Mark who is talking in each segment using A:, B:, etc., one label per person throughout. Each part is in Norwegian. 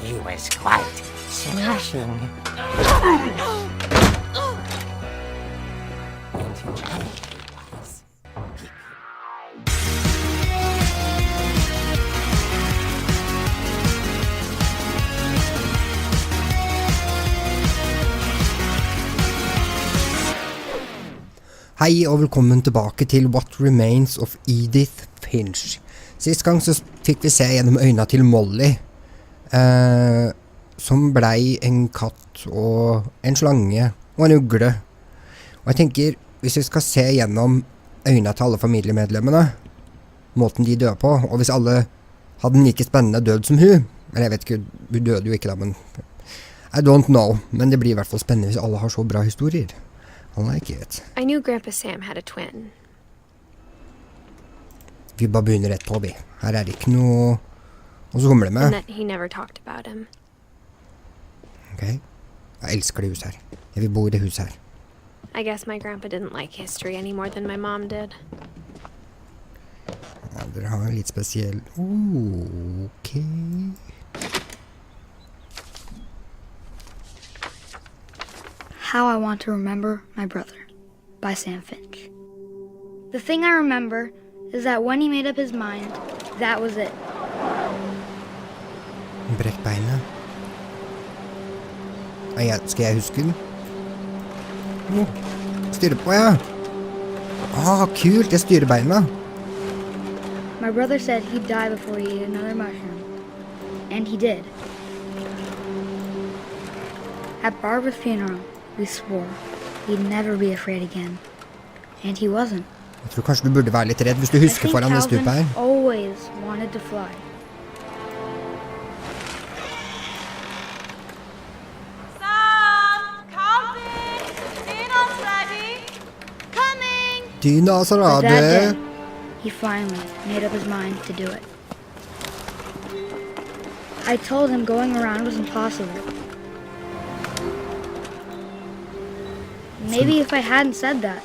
A: He was quite smashing. And today was...
B: Hei og velkommen tilbake til What Remains of Edith Finch. Sist gang så fikk vi se gjennom øynene til Molly, som blei en katt og en slange og en ugle. Og jeg tenker, hvis vi skal se gjennom øynene til alle familiemedlemmene, måten de dør på, og hvis alle hadde en like spennende død som hun, eller jeg vet ikke, hun døde jo ikke da, men I don't know, men det blir i hvert fall spennende hvis alle har så bra historier. I like it.
C: I knew Grandpa Sam had a twin.
B: Vi bare begynner rett på, vi. Her det ikke noe å somle med.
C: And that he never talked about him.
B: Ok. Jeg elsker det huset her. Jeg vil bo i det huset her.
C: I guess my grandpa didn't like history any more than my mom did.
B: Ja, dere har en litt spesiell... Ok.
D: How I Want to Remember My Brother by Sam Finch. The thing I remember is that when he made up his mind, that was it.
B: Brekk beinet. Skal jeg huske den? Styre på, ja. Kult, jeg styrer beina.
D: My brother said he'd die before he ate another mushroom. And he did. At Barbara's funeral, we swore he'd never be afraid again. And he wasn't.
B: Jeg tror kanskje du burde være litt redd hvis du husker foran det stupet her.
D: I think Calvin always wanted to fly.
E: Sam! Calvin! Dinner's ready! Coming!
B: Dynas
D: But that day,
B: rade.
D: he finally made up his mind to do it. I told him going around was impossible. Maybe if I hadn't said that.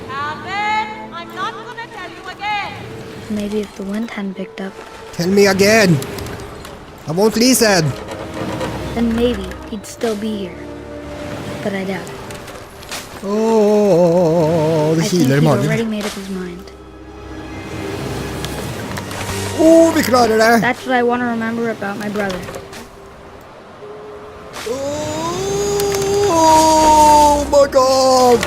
E: Calvin! I'm not gonna tell you again!
D: Maybe if the wind hadn't picked up,
B: Tell me again. I won't listen.
D: then maybe he'd still be here. But I doubt it.
B: Det
D: I think
B: kiler i
D: he'd
B: magen.
D: already made up his mind.
B: Vi klarer det.
D: That's what I want to remember about my brother.
B: Oh my god.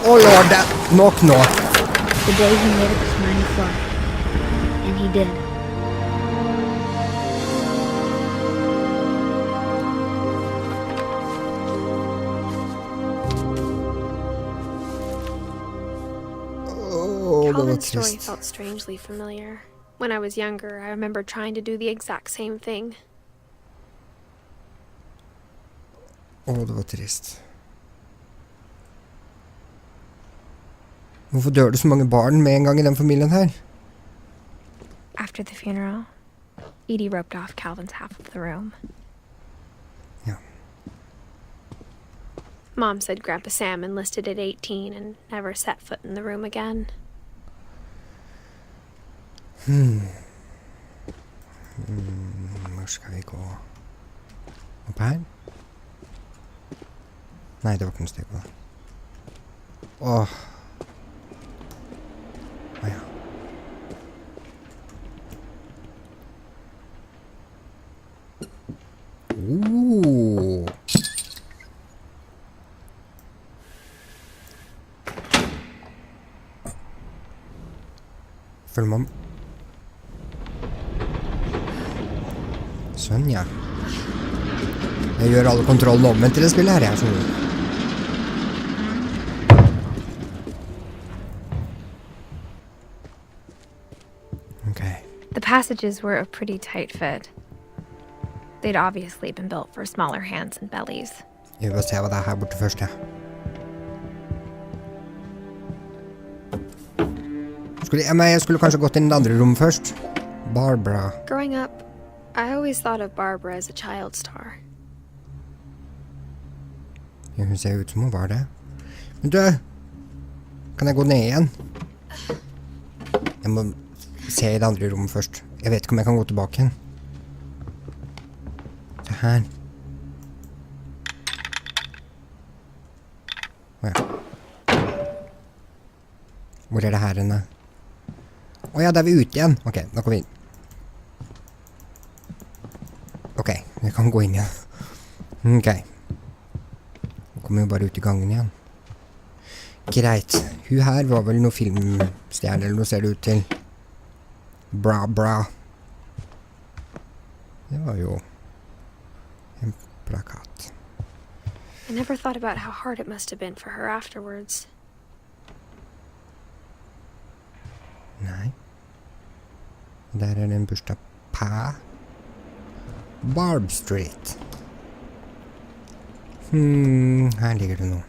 B: Oh lord, nok nå.
D: The day he made up his mind to fly. And he did.
B: Det var
C: Calvin's story
B: trist.
C: felt strangely familiar. When I was younger, I remember trying to do the exact same thing.
B: Det var trist. Hvorfor dør det så mange barn med en gang i den familien her?
C: After the funeral, Edie roped off Calvin's half of the room.
B: Ja.
C: Mom said Grandpa Sam enlisted at 18 and never set foot in the room again.
B: Hvor skal vi gå? Opp her? Nei, det var ikke noe steg på det. Ja. Følg med om. Sånn, ja. Jeg gjør alle kontrollene omvendt til det spillet her, jeg, skjønner du. Okay.
C: The passages were a pretty tight fit. They'd obviously been built for smaller hands and bellies.
B: Jeg vil bare se hva det er her borte først, ja. Jeg skulle kanskje gått inn i det andre rommet først. Barbara.
C: Growing up, I always thought of Barbara as a child star.
B: Ja, hun ser ut som hun var det. Men du, kan jeg gå ned igjen? Jeg må se i det andre rommet først. Jeg vet ikke om jeg kan gå tilbake igjen. Se her. Åja. Hvor er det her henne? Åja, da er vi ute igjen. Ok, nå kommer vi inn. Ok, vi kan gå inn igjen. Ok. Nå kommer vi bare ut i gangen igjen. Greit. Hun her var vel noe filmstjerne, eller noe ser det ut til. Bra, bra. Det var jo en plakat.
C: I never thought about how hard it must have been for her afterwards.
B: Nei. Der er det en bursdag på Barb Street. Her ligger det noe.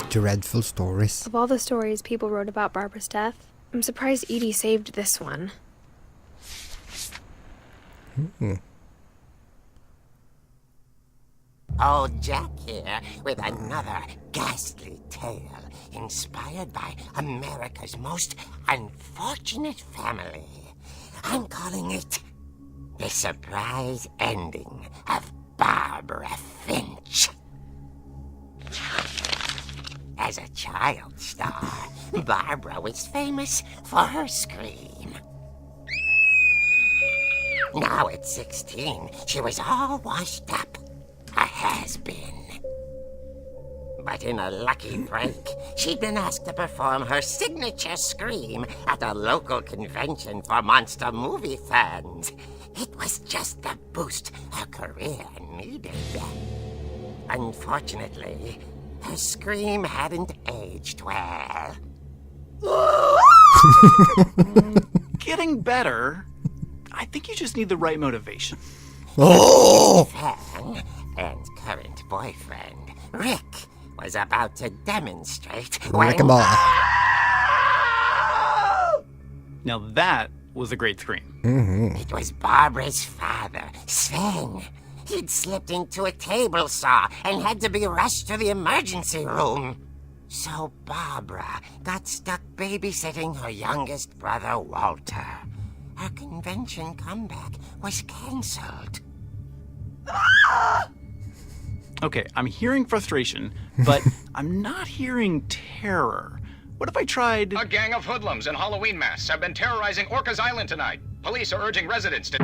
B: Dreadful stories.
C: Of all the stories people wrote about Barbara's death, I'm surprised Edie saved this one.
A: Old Jack here with another ghastly tale inspired by America's most unfortunate family. I'm calling it The Surprise Ending of Barbara Finch. As a child star, Barbara was famous for her scream. Now at 16, she was all washed up. A has-been. But in a lucky break, she'd been asked to perform her signature scream at a local convention for monster movie fans. It was just the boost her career needed. Unfortunately, her scream hadn't aged well.
F: Getting better. I think you just need the right motivation.
A: Fan and current boyfriend, Rick, was about to demonstrate when...
F: Now that was a great scream.
A: It was Barbara's father, Sven. He'd slipped into a table saw and had to be rushed to the emergency room. So Barbara got stuck babysitting her youngest brother, Walter. Her convention comeback was cancelled.
F: Okay, I'm hearing frustration, but I'm not hearing terror. What if I tried...
G: A gang of hoodlums in Halloween masks have been terrorizing Orcas Island tonight. Police are urging residents to...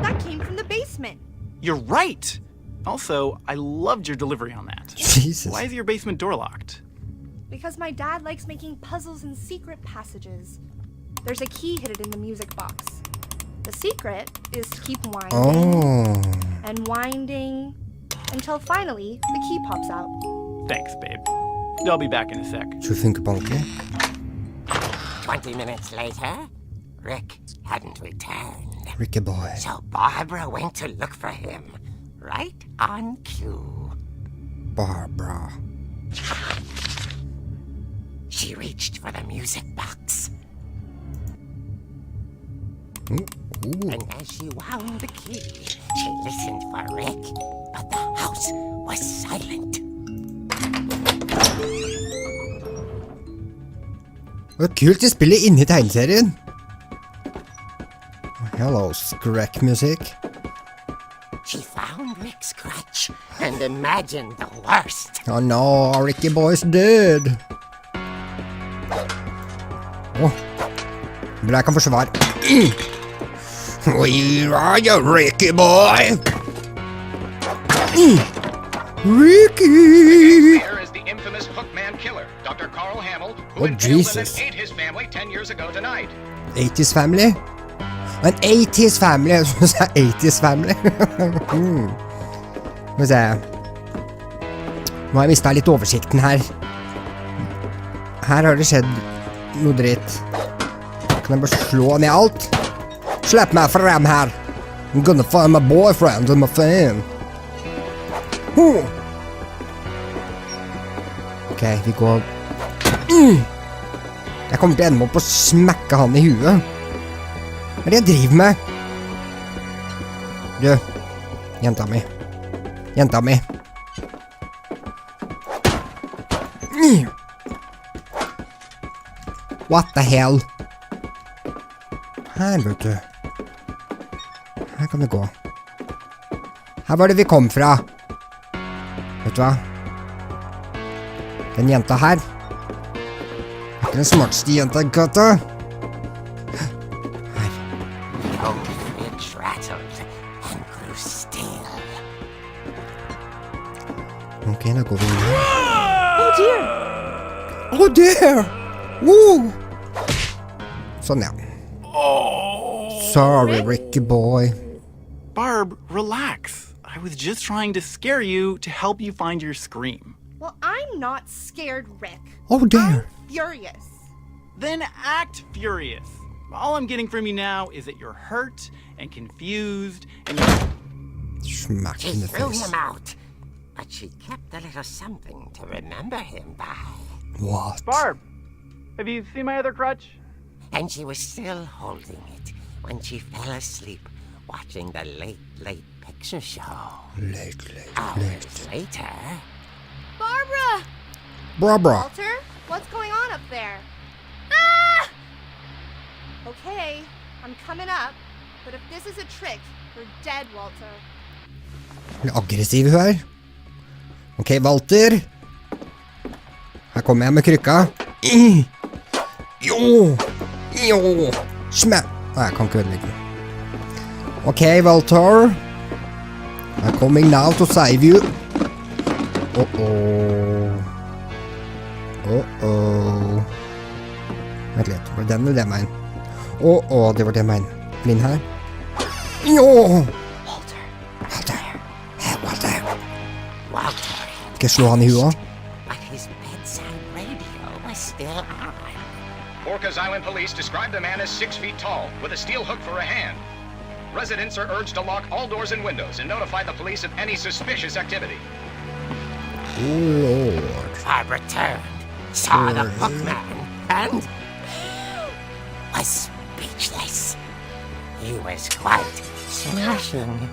E: That came from the basement.
F: You're right! Also, I loved your delivery on that.
B: Jesus.
F: Why is your basement door locked?
E: Because my dad likes making puzzles and secret passages. There's a key hidden in the music box. The secret is to keep winding and winding until finally the key pops out.
F: Thanks, babe. I'll be back in a sec.
B: Så det funker på ordentlig.
A: 20 minutes later, Rick hadn't returned.
B: Ricky boy.
A: So Barbara went to look for him, right on cue.
B: Barbara.
A: She reached for the music box. And as she wound the key, she listened for Rick, but the house was silent.
B: Det er kult å spille inni tegneserien. Hello, Skrik music.
A: She found Rick's crutch and imagined the worst.
B: Oh no, Ricky boy's dead. Bra jeg kan forsvare. Where are you, Ricky boy? Ricky!
G: There is the infamous Hookman killer, Dr. Carl Hamill, who
B: Oh,
G: impaled
B: Jesus.
G: and ate his family 10 years ago tonight.
B: 80s family? En 80s family, jeg synes det er 80s family. Skal vi se. Nå har jeg mistet litt oversikten her. Her har det skjedd noe dritt. Kan jeg bare slå ned alt? Slipp meg frem her. I'm gonna find my boyfriend and my fan. Ok, vi går... Jeg kommer til å ende opp og smekke han i huet. Hva er det jeg driver med? Du, jenta mi. Jenta mi. What the hell? Her, vet du. Her kan det gå. Her var det vi kom fra. Vet du hva? Den jenta her er ikke den smarteste jenta i gata. Her.
A: Finch rattled and grew still.
B: Ok, da går vi inn.
E: Oh dear!
B: Oh dear! Woo! Sånn, ja. Sorry, Ricky boy.
F: Barb, relax. I was just trying to scare you to help you find your scream.
E: Well, I'm not scared, Rick.
B: Oh dear.
E: I'm furious.
F: Then act furious. All I'm getting from you now is that you're hurt and confused and you're...
B: Smack
A: She
B: in the
A: threw
B: face.
A: him out, but she kept a little something to remember him by.
B: What?
F: Barb, have you seen my other crutch?
A: And she was still holding it when she fell asleep watching the late picture show.
B: Late.
A: Hours later,
E: Barbara!
B: Bra.
E: Walter, what's going on up there? Ah! Okay, I'm coming up, but if this is a trick, you're dead, Walter.
B: Aggressiv hun er. Ok, Walter. Her kommer jeg med krykka. Jo. Smæ. Nei, jeg kan ikke ødelegge den. Ok, Walter. I'm coming now to save you. Vent litt, var det den eller det jeg mener? Det var det jeg mener. Bli inn her. Jo! Walter. Hey, Walter. Skal jeg slå han i huet?
A: but his bedside radio was still on.
G: Orcas Island police described the man as 6 feet tall, with a steel hook for a hand. Residents are urged to lock all doors and windows and notify the police of any suspicious activity.
B: Oh, Lord.
A: Barbara turned, saw the hookman, and was speechless. He was quite smashing.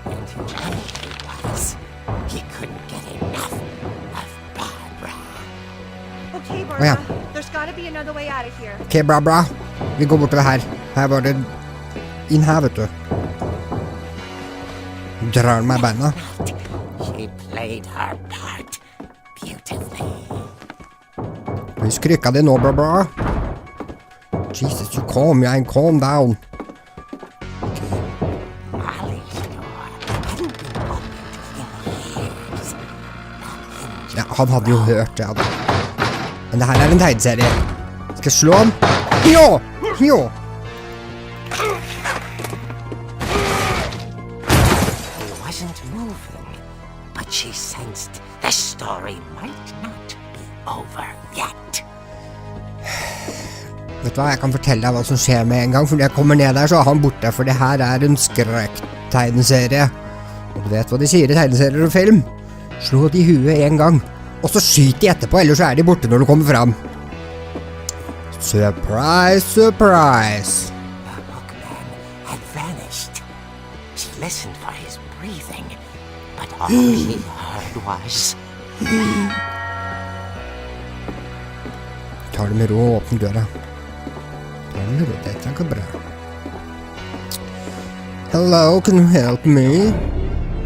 A: And whoever he was, he couldn't get enough of Barbara.
E: Okay, Barbara,
B: yeah.
E: there's gotta be another way out of here.
B: Ok, bra. Vi går bortover her. Her var det inn her, vet du. Drar den meg i beina.
A: She played her part beautifully.
B: Husk krykka di nå, bra. Jesus, you calm down.
A: Molly's door hadn't been opened in years.
B: Ja, han hadde jo hørt det, da. Men det her er en tegneserie. Skal jeg slå han? Jo!
A: He wasn't moving, but she sensed the story might not be over yet.
B: Vet du hva, jeg kan fortelle deg hva som skjer med en gang, for når jeg kommer ned der så er han borte, for det her er en Skrik-tegneserie. Og du vet hva de sier i tegneserier og film? Slå de i huet en gang, og så skyt de etterpå, ellers så er de borte når du kommer fram. Surprise, surprise.
A: The hookman had vanished. She listened for his breathing, but all she heard was...
B: Ta det med ro og åpne døra. Ta det med ro, dette er ikke bra. Hello, can you help me?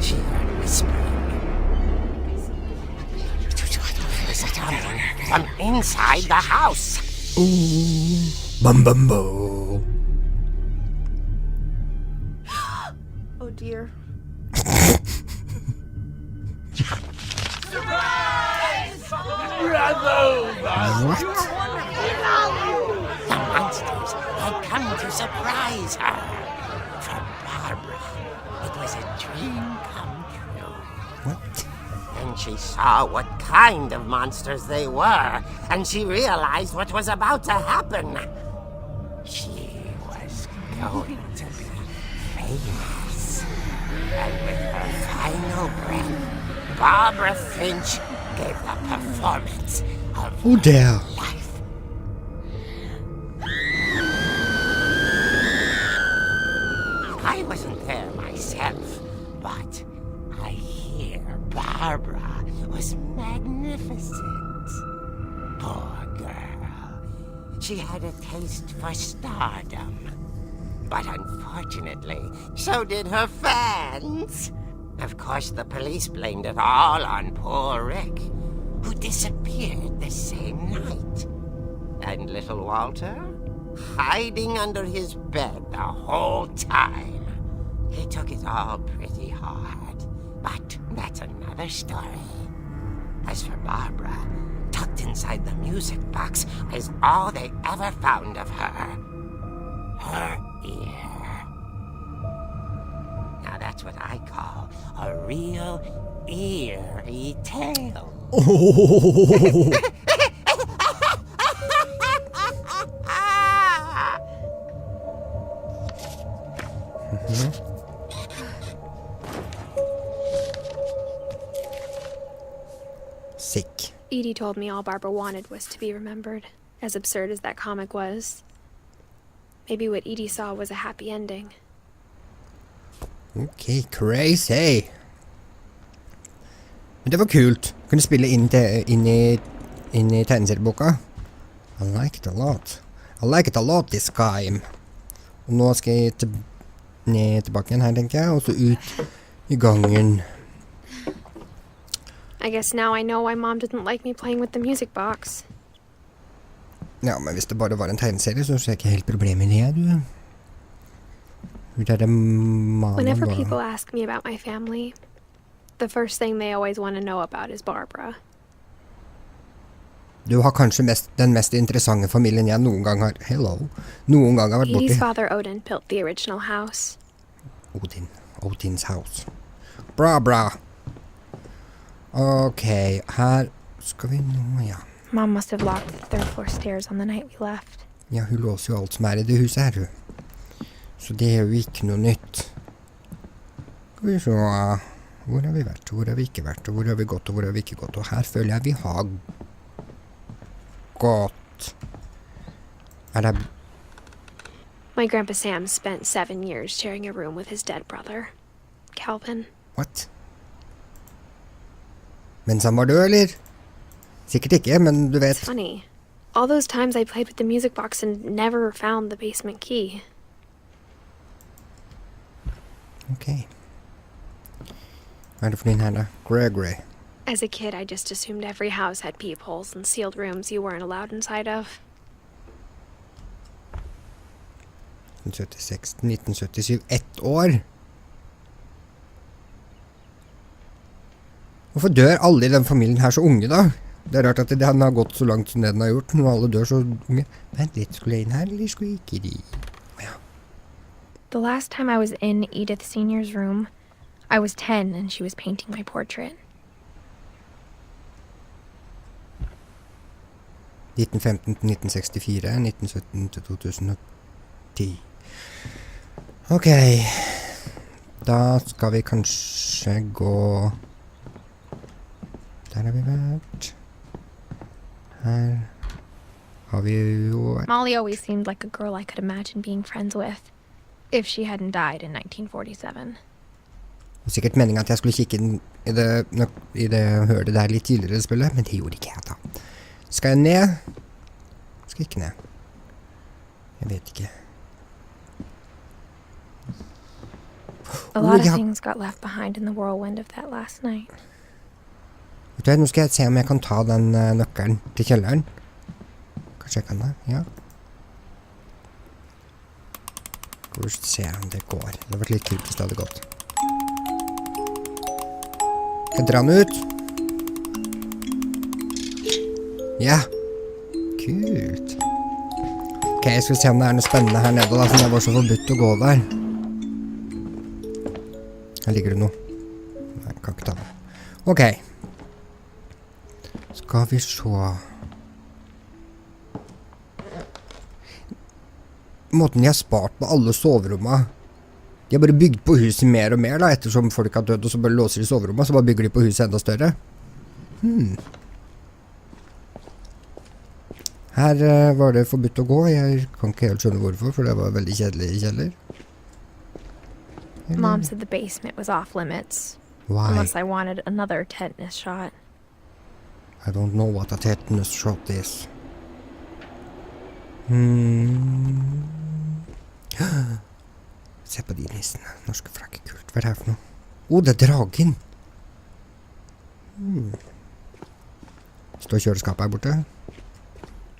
A: She heard whispering. From inside the house.
B: Bum bum bo.
E: Oh dear.
B: What?
A: The monsters had come to surprise her. For Barbara, it was a dream come true.
B: What?
A: Then she saw what kind of monsters they were, and she realized what was about to happen. She was going to be famous. And with her final breath, Barbara Finch gave the performance of
B: Oh dear.
A: life. I wasn't there myself, but I hear Barbara was magnificent. Poor girl. She had a taste for stardom. But unfortunately, so did her fans. Of course, the police blamed it all on poor Rick, who disappeared the same night. And little Walter? Hiding under his bed the whole time. He took it all pretty hard, but that's another story. As for Barbara, tucked inside the music box is all they ever found of her. Her ear. Now that's what I call a real eerie tale.
B: Sick.
C: Edie told me all Barbara wanted was to be remembered, as absurd as that comic was. Maybe what Edie saw was a happy ending.
B: Ok, crazy. Men det var kult. Kunne spille inn i tegneserieboka. I like it a lot. I like it a lot this time. Og nå skal jeg ned tilbake igjen her, tenker jeg, og så ut i gangen.
C: I guess now I know why Mom didn't like me playing with the music box.
B: Ja, men hvis det bare var en tegneserie, så ser jeg ikke helt problemet i det, du.
C: Whenever people ask me about my family, the first thing they always want to know about is Barbara.
B: Du har kanskje den mest interessante familien jeg noen gang har... Noen gang har vært borti.
C: Edie's father Odin built the original house.
B: Odins house. Bra. Ok, her skal vi nå, ja.
C: Mom must have locked the third floor stairs on the night we left.
B: Ja, hun låser jo alt som i det huset her, hun. Så det jo ikke noe nytt. Skal vi se, hvor har vi vært, hvor har vi ikke vært, og hvor har vi gått, og hvor har vi ikke gått, og her føler jeg vi har gått. Det...
C: My grandpa Sam spent 7 years sharing a room with his dead brother, Calvin.
B: What? Mens han var død, eller? Sikkert ikke, men du vet.
C: It's funny. All those times I played with the music box and never found the basement key.
B: Ok. Hva det for din her da? Gregory.
C: As a kid, I just assumed every house had peepholes and sealed rooms you weren't allowed inside of.
B: 1977, 1 år. Hvorfor dør alle i den familien her så unge da? Det rart at den har gått så langt som den har gjort, når alle dør så unge. Vent litt, skulle jeg inn her, eller skulle jeg ikke de? Ja.
C: The last time I was in Edith Senior's room, I was 10 and she was painting my portrait.
B: 1915 til 1964, 1917 til 2010. Ok, da skal vi kanskje gå... Der har vi vært. Her har vi jo vært.
C: Molly always seemed like a girl I could imagine being friends with, if she hadn't died in 1947.
B: Det var sikkert meningen at jeg skulle kikke inn i det hørte der litt tidligere i spillet, men det gjorde ikke jeg da. Skal jeg ned? Skal jeg ikke ned? Jeg vet ikke.
C: A lot of things got left behind in the whirlwind of that last night.
B: Vet du, nå skal jeg se om jeg kan ta den nøkkelen til kjelleren. Kanskje jeg kan det, ja. Skal vi se om det går. Det har vært litt kult hvis det hadde gått. Skal jeg dra den ut? Ja. Kult. Ok, jeg skal se om det er noe spennende her nede da, siden det var så forbudt å gå der. Her ligger det noe. Nei, jeg kan ikke ta det. Ok. Skal vi se. Måten de har spart på alle soverommene. De har bare bygd på huset mer og mer da, ettersom folk har dødd, og så bare låser de soverommene, så bare bygger de på huset enda større. Her var det forbudt å gå. Jeg kan ikke helt skjønne hvorfor, for det var veldig kjedelig i kjeller.
C: Mom said the basement was off limits.
B: Why?
C: Unless I wanted another tetanus shot.
B: I don't know what a tetanus shot is. Se på de nissene. Norske flagg er kult. Hva er det her for noe? Det er dragen! Står kjøleskapet her borte?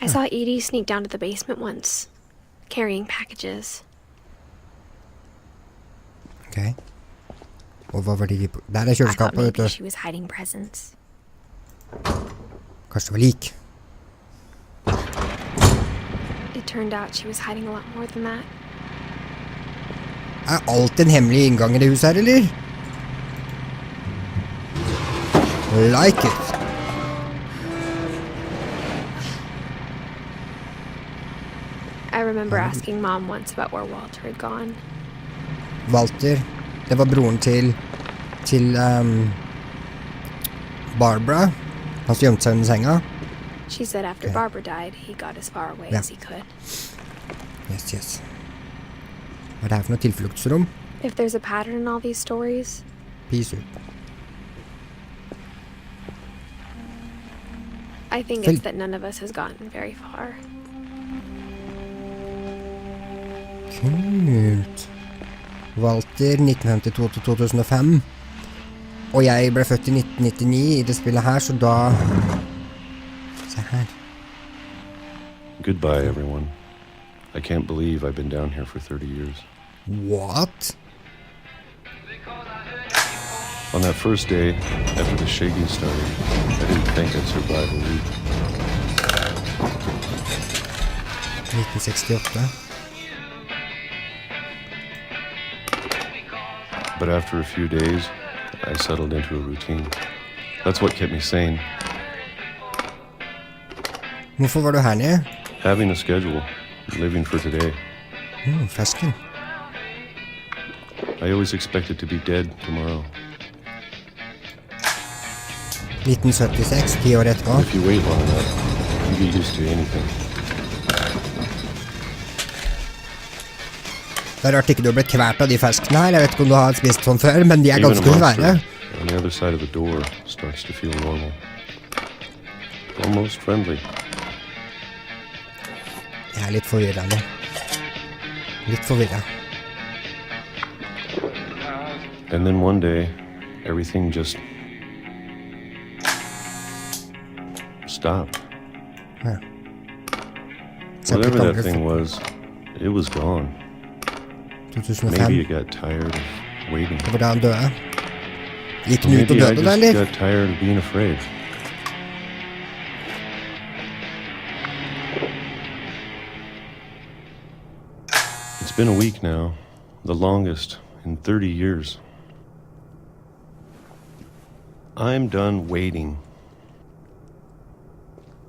C: I saw Edie sneak down to the basement once, carrying packages.
B: Ok. Og hva var det der er
C: I thought
B: kjøleskapet, vet
C: maybe
B: du.
C: she was hiding presents.
B: Kanskje det var lik.
C: It turned out she was hiding a lot more than that.
B: Er alt en hemmelig inngang i det huset her, eller? Like it.
C: I remember asking Mom once about where Walter had gone.
B: Walter, det var broren til Barbara. Han som gjemte seg under senga.
C: She said after
B: Okay.
C: Barbara died, he got as far away
B: Yeah.
C: as he could.
B: Yes. Hva er det her for noe tilfluktsrom?
C: If there's a pattern in all these stories,
B: Peace ut.
C: I think
B: Fel-
C: it's that none of us has gotten very far.
B: Kult. Walter 1952-2005. Og jeg ble født i 1999 i det spillet her, så da... Se her.
H: Goodbye, everyone. I can't believe I've been down here for 30 years.
B: What?
H: On that first day, after the shaking started, I didn't think I'd survive a week.
B: 1968.
H: But after a few days, I settled into a routine. That's what kept me sane.
B: Hvorfor var du her nede?
H: Having a schedule, living for today.
B: Fersken.
H: I always expected to be dead tomorrow.
B: 1976, 10 år etterpå.
H: If you wait long enough, you get used to anything.
B: Det er rart ikke du har blitt kvært av de ferskene her. Jeg vet ikke om du har spist sånn før, men de er
H: Even a
B: ganske svære.
H: monster on the other side of the door starts to feel normal. Almost friendly.
B: Jeg er litt forvirret nå. Litt forvirret.
H: And then one day, everything just stopped.
B: Ja. Så jeg
H: Whatever
B: ble
H: that thing was, it was gone.
B: 2005.
H: Maybe it got tired of waiting.
B: Det var da han døde. Gikk den ut og
H: Maybe I
B: døde da,
H: just
B: eller?
H: got tired of being afraid. It's been a week now, the longest in 30 years. I'm done waiting.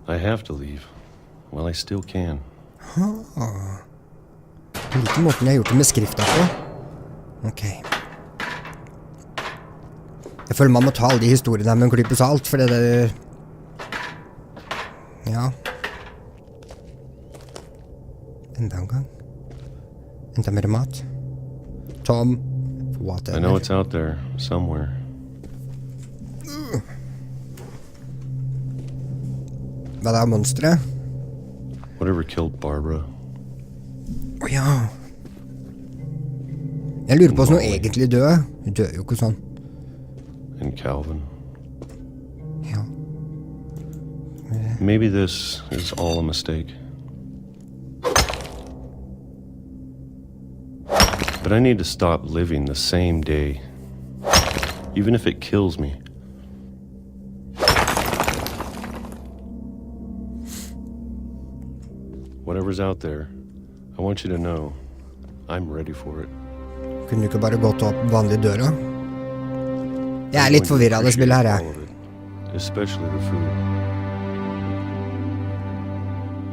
H: I have to leave while I still can.
B: På like måten jeg har gjort det med skrifta på. Ok. Jeg føler man må ta alle de historiene her med en klype salt, for det er... Ja. Enda en gang. Enda mer mat. Tom. Whatever.
H: I know it's out there somewhere.
B: Hva er det, monsteret?
H: Whatever killed Barbara.
B: Ja. Jeg lurer på hvordan hun egentlig dør. Hun dør jo ikke sånn.
H: And Calvin.
B: Ja.
H: Maybe this is all a mistake. But I need to stop living the same day, even if it kills me. Whatever's out there, I want you to know I'm ready for it.
B: Kunne du ikke bare gått opp vanlig døra? Jeg er litt forvirret av det spillet her, jeg.
H: All of it, especially the food.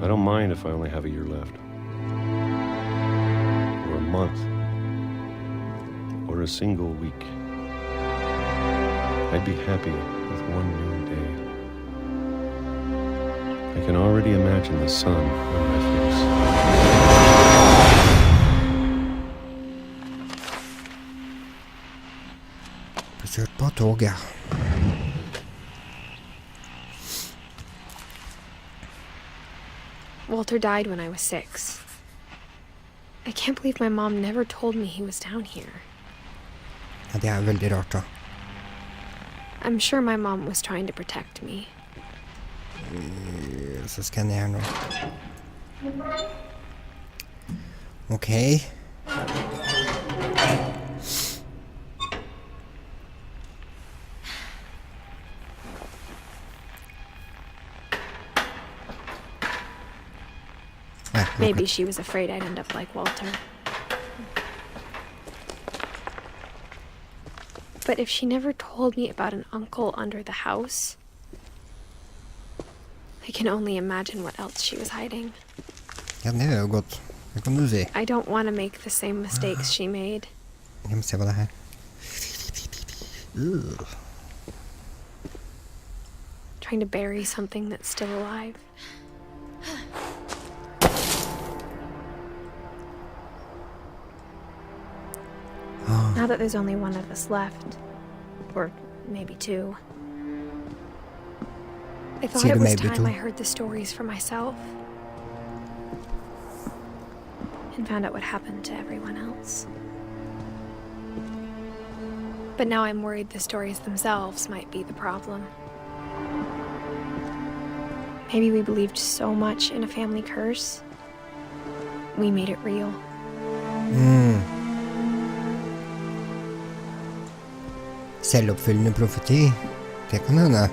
H: I don't mind if I only have a year left. Or a month. Or a single week. I'd be happy with one new day. I can already imagine the sun on my face.
B: Kjørt på toget.
C: Walter died when I was 6. I can't believe my mom never told me he was down here.
B: Ja, det veldig rart da.
C: I'm sure my mom was trying to protect me.
B: Så skal jeg ned her nå. Ok.
C: Maybe she was afraid I'd end up like Walter. But if she never told me about an uncle under the house, I can only imagine what else she was hiding.
B: Ja, det jo godt. Det kan du si.
C: I don't want to make the same mistakes she made.
B: Jeg må se hva det her.
C: Trying to bury something that's still alive. Now that there's only one of us left, or maybe 2, I thought it was time I heard the stories for myself and found out what happened to everyone else. But now I'm worried the stories themselves might be the problem. Maybe we believed so much in a family curse, we made it real.
B: Selvoppfyllende profeti. Det kan hende.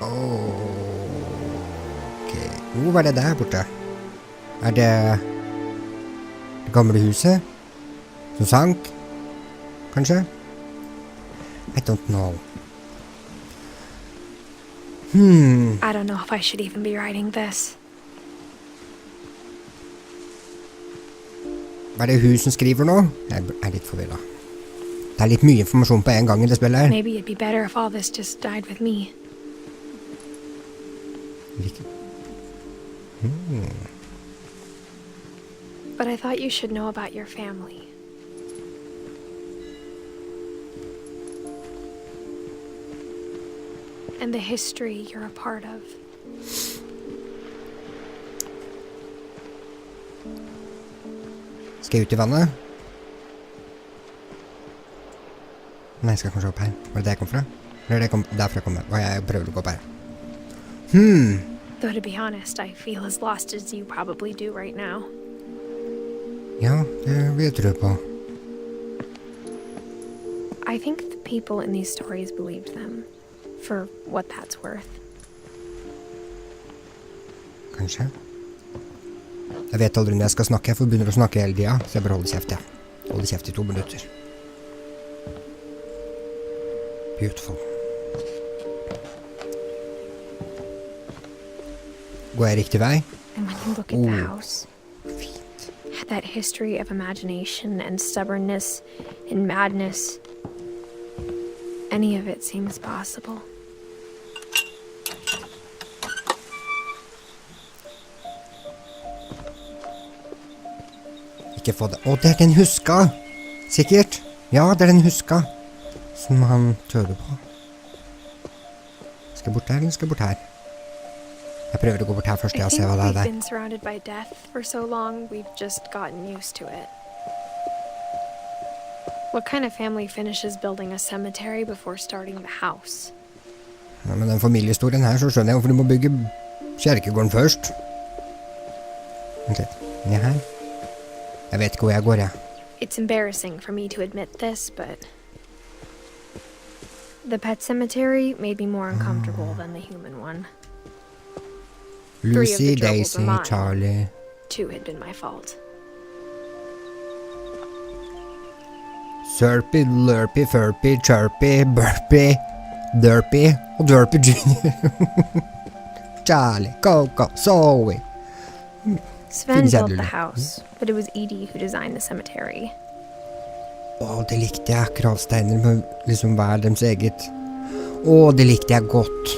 B: Ok. Hva det der borte? Det gamle huset? Som sank? Kanskje? I don't know.
C: I don't know if I should even be writing this.
B: Hva det hun som skriver nå? Jeg litt forvirret. Det litt mye informasjon på en gang I det spillet her.
C: Maybe it'd be better if all this just died with me. But I thought you should know about your family. And the history you're a part of.
B: Skal jeg ut I vannet? Nei, jeg skal kanskje opp her. Var det det jeg kom fra? Eller det derfra jeg kom her? Jeg prøver å gå opp her.
C: Though to be honest, I feel as lost as you probably do right now.
B: Ja, det vil jeg tro på.
C: I think the people in these stories believed them, for what that's worth.
B: Kanskje. Jeg vet aldri når jeg skal snakke, for jeg begynner å snakke hele tiden, så jeg bare holder kjeft, ja. Holder kjeft I 2 minutter. Beautiful. Går jeg riktig vei?
C: And when you look at the house, had that history of imagination and stubbornness and madness, any of it seems possible.
B: Ikke få det. Det den huska! Sikkert. Ja, det den huska. Som han tøder på. Skal jeg bort her, eller skal jeg bort her? Jeg prøver å gå bort her først, jeg ser hva det
C: I think
B: der.
C: we've been surrounded by death for so long, we've just gotten used to it. What kind of family finishes building a cemetery before starting the house?
B: Ja, men den familiehistorien her, så skjønner jeg hvorfor du må bygge kjerkegården først. Vent litt. Ned her. Jeg vet ikke hvor jeg går, jeg.
C: It's embarrassing for me to admit this, but the pet cemetery made me more uncomfortable than the human one.
B: Lucy, Daisy, Charlie.
C: 2 had been my fault.
B: Surpy, Lurpy, Furpy, Chirpy, Burpy, Derpy og Derpy Jr. Charlie, Coco, Zoe.
C: Sven built the house, but it was Edie who designed the cemetery.
B: Det likte jeg. Kravsteiner med liksom hver deres eget. Det likte jeg godt.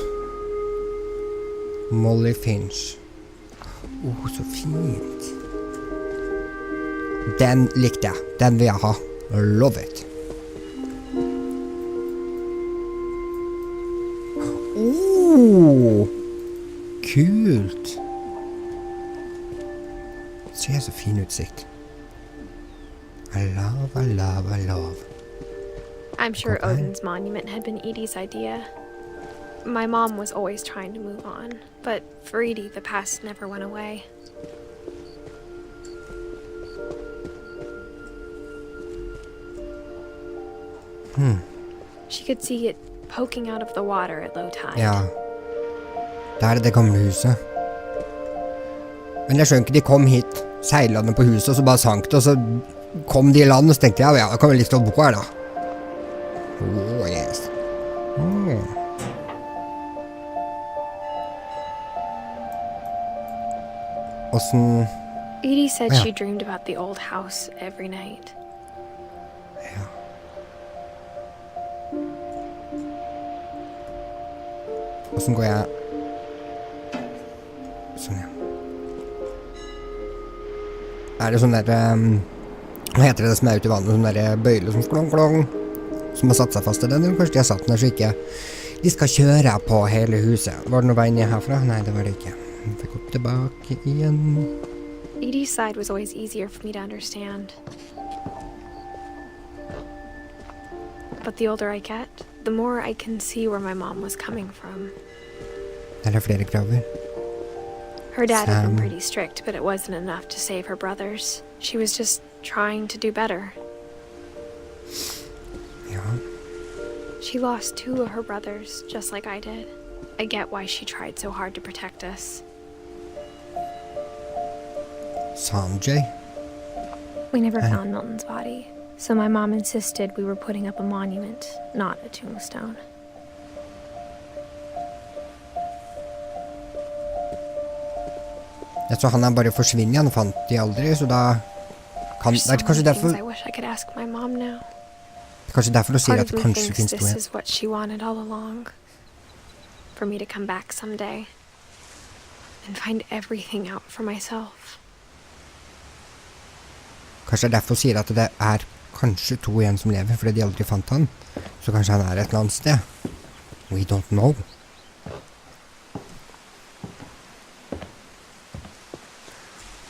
B: Molly Finch. Så fint. Den likte jeg. Den vil jeg ha. Love it. kult. Se så fin utsikt. I love.
C: I'm sure
B: Okay.
C: Odin's monument had been Edie's idea. My mom was always trying to move on, but for Edie, the past never went away. She could see it poking out of the water at low tide.
B: Ja. Der det gamle huset. Men jeg skjønner ikke, de kom hit, seilende på huset, og så bare sank det, og så kom de i land, og så tenkte jeg, ja, da kan vi litt stå bo her da. Yes. Hvordan...
C: Edie said
B: Yeah.
C: she dreamed about the old house every night.
B: Ja. Hvordan går jeg... Sånn, ja. Er det sånn der... hva heter det som er ute i vannet? Sånn der bøyle som klong, som har satt seg fast i den. Først jeg satt den her så ikke... De skal kjøre på hele huset. Var det noe vei ned herfra? Nei, det var det ikke. Jeg fikk gå tilbake igjen.
C: Edie's side was always easier for me to understand. But the older I get, the more I can see where my mom was coming from.
B: Der er flere graver.
C: Her dad had
B: Sam.
C: been pretty strict, but it wasn't enough to save her brothers. She was just trying to do better.
B: Ja.
C: She lost 2 of her brothers, just like I did. I get why she tried so hard to protect us.
B: Sanjay.
C: We never found Milton's body, so my mom insisted we were putting up a monument, not a tombstone.
B: Jeg tror han er bare forsvinnet, han fant de aldri, så da... Kan,
C: There's
B: det er
C: so
B: kanskje
C: many
B: derfor,
C: things I wish I could ask my mom now.
B: kanskje derfor du sier
C: Part
B: at
C: of me
B: kanskje
C: thinks
B: finnes det
C: this
B: noe.
C: is what she wanted all along. For me to come back someday and find everything out for myself.
B: Kanskje derfor sier at det er kanskje 2 igjen som lever, fordi de aldri fant han. Så kanskje han er et eller annet sted. We don't know.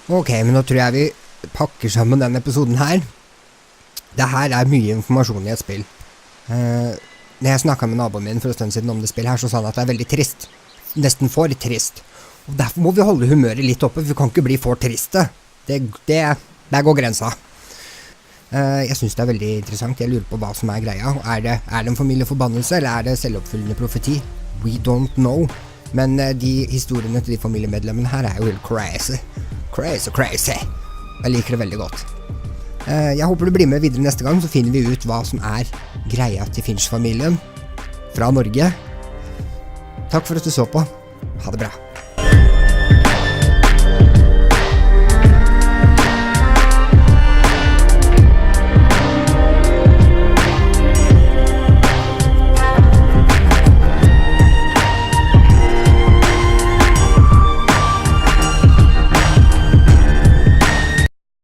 B: Ok, men nå tror jeg vi pakker sammen denne episoden her. Det her er mye informasjon i et spill. Når jeg snakket med naboen min for en stund siden om det spillet her, så sa han at det er veldig trist. Nesten for trist. Og derfor må vi holde humøret litt oppe, for vi kan ikke bli for triste. Der går grensa. Jeg synes det er veldig interessant. Jeg lurer på hva som er greia. Er det en familieforbannelse, eller er det selvoppfyllende profeti? We don't know. Men de historiene til de familiemedlemmene her er jo helt crazy. Crazy. Jeg liker det veldig godt. Jeg håper du blir med videre neste gang, så finner vi ut hva som er greia til Finch-familien fra Norge. Takk for at du så på. Ha det bra.